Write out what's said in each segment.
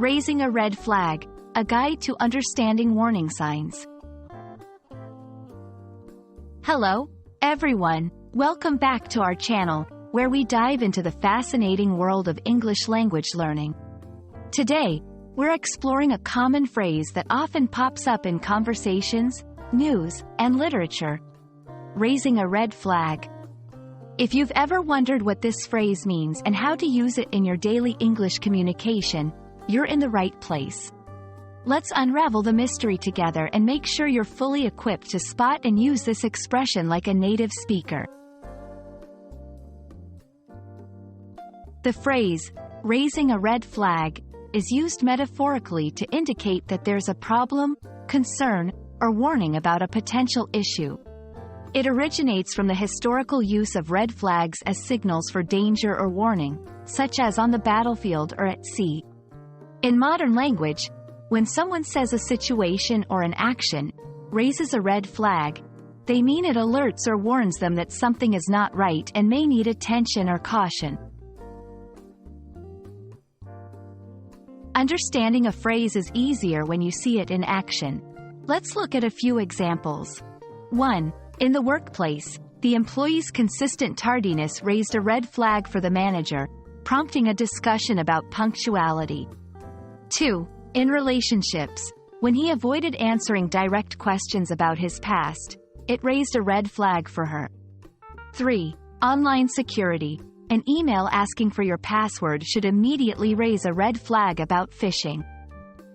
Raising a red flag, a guide to understanding warning signs. Hello, everyone. Welcome back to our channel, where we dive into the fascinating world of English language learning. Today, we're exploring a common phrase that often pops up in conversations, news, and literature. Raising a red flag. If you've ever wondered what this phrase means and how to use it in your daily English communication, you're in the right place. Let's unravel the mystery together and make sure you're fully equipped to spot and use this expression like a native speaker. The phrase, raising a red flag, is used metaphorically to indicate that there's a problem, concern, or warning about a potential issue. It originates from the historical use of red flags as signals for danger or warning, such as on the battlefield or at sea. In modern language, when someone says a situation or an action raises a red flag, they mean it alerts or warns them that something is not right and may need attention or caution. Understanding a phrase is easier when you see it in action. Let's look at a few examples. 1. In the workplace, the employee's consistent tardiness raised a red flag for the manager, prompting a discussion about punctuality. 2. In relationships, when he avoided answering direct questions about his past, it raised a red flag for her. 3. Online security. An email asking for your password should immediately raise a red flag about phishing.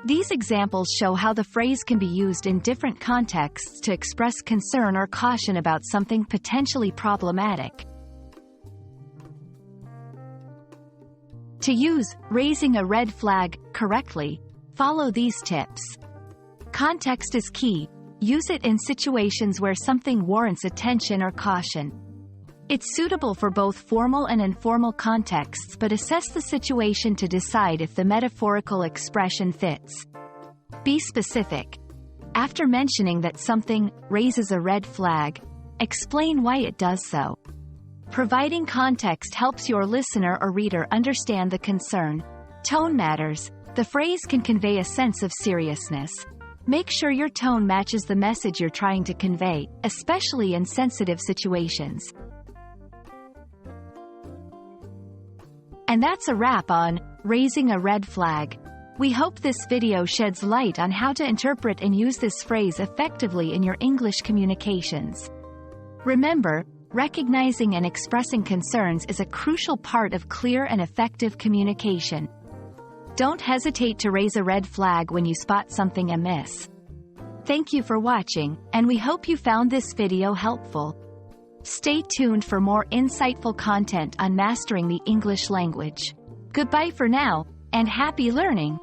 These examples show how the phrase can be used in different contexts to express concern or caution about something potentially problematic. To use raising a red flag correctly, follow these tips. Context is key. Use it in situations where something warrants attention or caution. It's suitable for both formal and informal contexts, but assess the situation to decide if the metaphorical expression fits. Be specific. After mentioning that something raises a red flag, explain why it does so. Providing context helps your listener or reader understand the concern. Tone matters. The phrase can convey a sense of seriousness. Make sure your tone matches the message you're trying to convey, especially in sensitive situations. And that's a wrap on raising a red flag. We hope this video sheds light on how to interpret and use this phrase effectively in your English communications. Remember, recognizing and expressing concerns is a crucial part of clear and effective communication. Don't hesitate to raise a red flag when you spot something amiss. Thank you for watching, and we hope you found this video helpful. Stay tuned for more insightful content on mastering the English language. Goodbye for now, and happy learning!